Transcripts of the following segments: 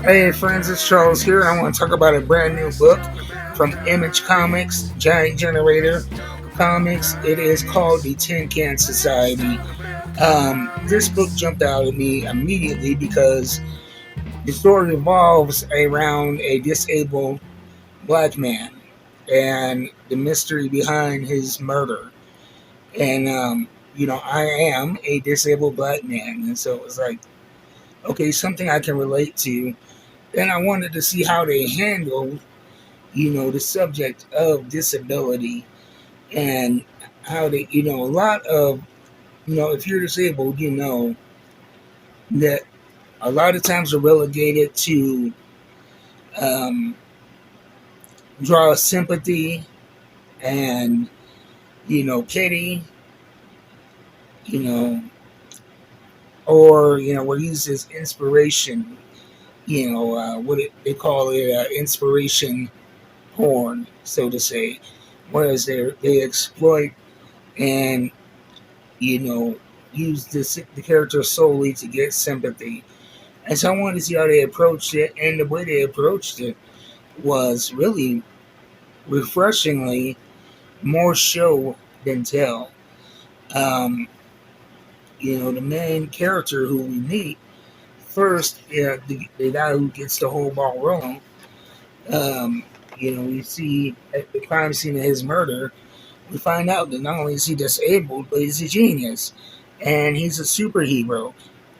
Hey friends, it's Charles here. I want to talk about a brand new book from Image Comics, Giant Generator Comics. It is called The Tin Can Society. This book jumped out at me immediately because the story revolves around a disabled black man and the mystery behind his murder. And, I am a disabled black man. And so it was like, okay, something I can relate to. And I wanted to see how they handled the subject of disability and how they, a lot of, if you're disabled, that a lot of times are relegated to um, draw sympathy and, pity, you know, or, we're used as inspiration, they call it inspiration porn, so to say. Whereas they exploit and you know, use the character solely to get sympathy. And so I wanted to see how they approached it, and the way they approached it was really refreshingly more show than tell. Um, the main character who we meet first, the guy who gets the whole ball rolling. Um, we see at the crime scene of his murder, we find out that not only is he disabled, but he's a genius, and he's a superhero,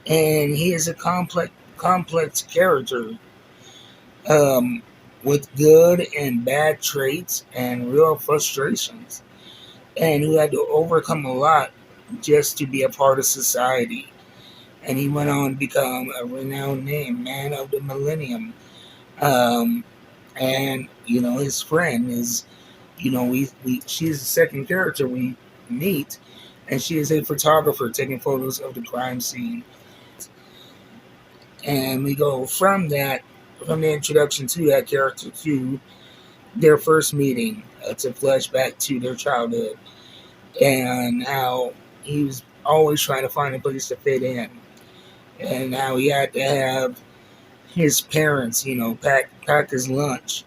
and he is a complex character um, with good and bad traits and real frustrations, and who had to overcome a lot just to be a part of society. And he went on to become a renowned name, man of the millennium. Um, and his friend is, we she's the second character we meet, and she is a photographer taking photos of the crime scene. And we go from that, from the introduction to that character to their first meeting, to flashback to their childhood and how he was always trying to find a place to fit in, and how he had to have his parents, pack his lunch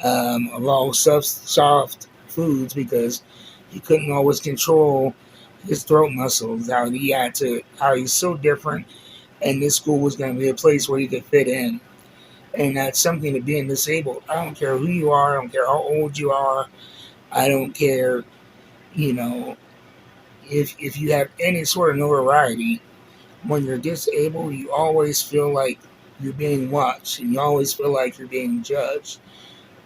of all soft foods because he couldn't always control his throat muscles. How he's so different, and this school was going to be a place where he could fit in. And that's something to being disabled. I don't care who you are. I don't care how old you are. I don't care, you know, if you have any sort of notoriety. When you're disabled, you always feel like you're being watched, and you always feel like you're being judged,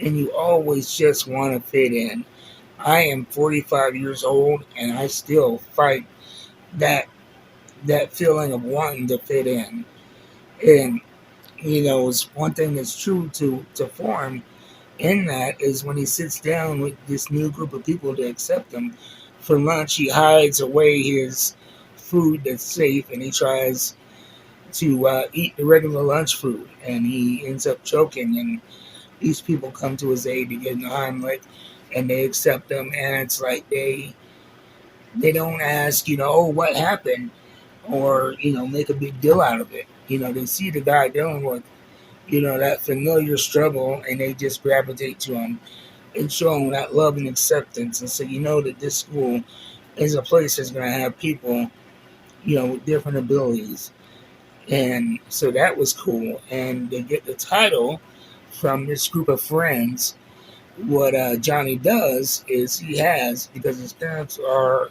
and you always just want to fit in. I am 45 years old, and I still fight that that feeling of wanting to fit in. And it's one thing that's true to form in that is when he sits down with this new group of people to accept him for lunch, he hides away his food that's safe, and he tries to eat the regular lunch food, and he ends up choking. And these people come to his aid to get in the Heimlich, and they accept him, and it's like they don't ask, oh, what happened, or make a big deal out of it. They see the guy dealing with that familiar struggle, and they just gravitate to him and show him that love and acceptance. And so that this school is a place that's going to have people with different abilities. And so that was cool. And they get the title from this group of friends. What Johnny does is because his parents are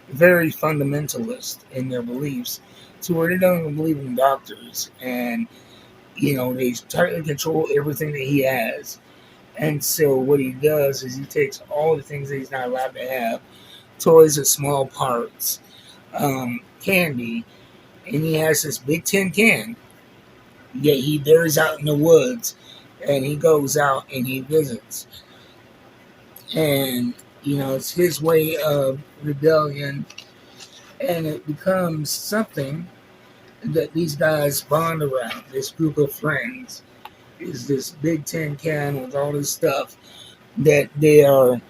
very fundamentalist in their beliefs, to where they don't even believe in doctors. And, they tightly control everything that he has. And so what he does is he takes all the things that he's not allowed to have, toys of small parts, candy, and he has this big tin can that he buries out in the woods, and he goes out and he visits. And, it's his way of rebellion, and it becomes something that these guys bond around. This group of friends is this big tin can with all this stuff that they are,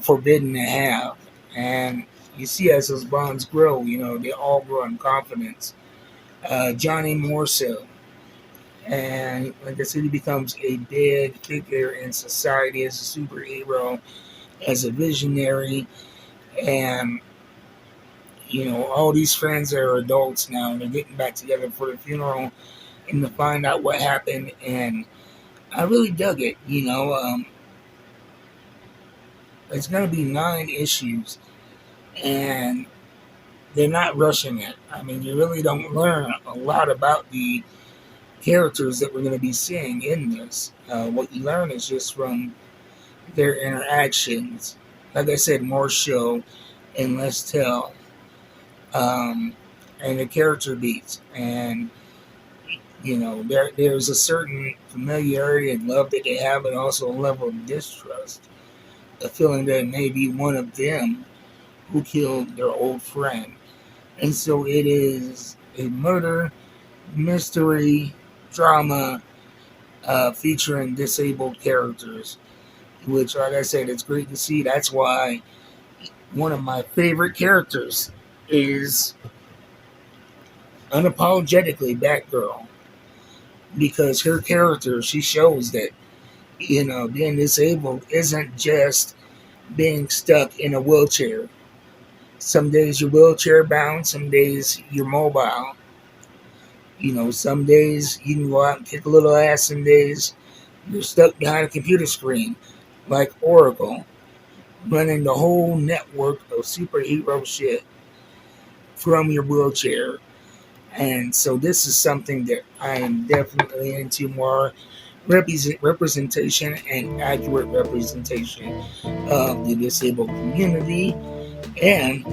forbidden to have. And you see as those bonds grow, they all grow in confidence. Johnny more so. And like I said, he becomes a big figure in society as a superhero, as a visionary, and all these friends are adults now, and they're getting back together for the funeral and to find out what happened. And I really dug it. It's going to be 9 issues, and they're not rushing it. I mean, you really don't learn a lot about the characters that we're going to be seeing in this. What you learn is just from their interactions. Like I said, more show and less tell. Um, and the character beats. And, there's a certain familiarity and love that they have, but also a level of distrust. A feeling that maybe one of them who killed their old friend. And so it is a murder, mystery, drama, featuring disabled characters, which, like I said, it's great to see. That's why one of my favorite characters is unapologetically Batgirl, because her character, she shows that, being disabled isn't just being stuck in a wheelchair. Some days you're wheelchair bound, some days you're mobile. Some days you can go out and kick a little ass, some days you're stuck behind a computer screen, like Oracle, running the whole network of superhero shit from your wheelchair. And so this is something that I am definitely into, more representation and accurate representation of the disabled community. And,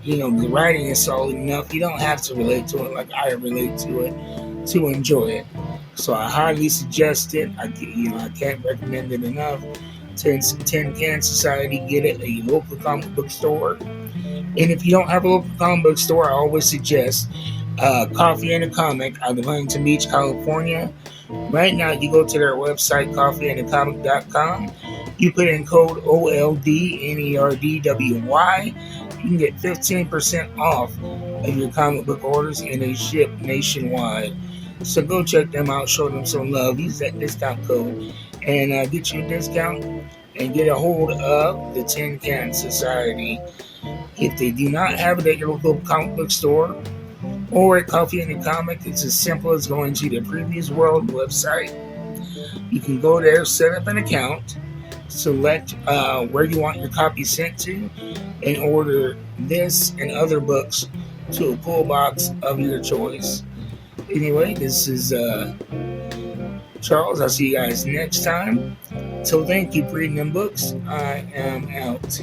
the writing is solid enough. You don't have to relate to it like I relate to it to enjoy it. So I highly suggest it. I can't recommend it enough. Tin Can Society, get it at a local comic book store. And if you don't have a local comic book store, I always suggest Coffee and a Comic out of Huntington Beach, California. Right now, you go to their website, coffeeandacomic.com. You put in code OLDNERDWY. You can get 15% off of your comic book orders, and they ship nationwide. So go check them out, show them some love. Use that discount code and get you a discount and get a hold of the Tin Can Society. If they do not have it at your local comic book store or at Coffee and a Comic, it's as simple as going to the Previous World website. You can go there, set up an account, select where you want your copy sent to, and order this and other books to a pull box of your choice. Anyway, this is Charles. I'll see you guys next time. So thank you for reading them books. I am out.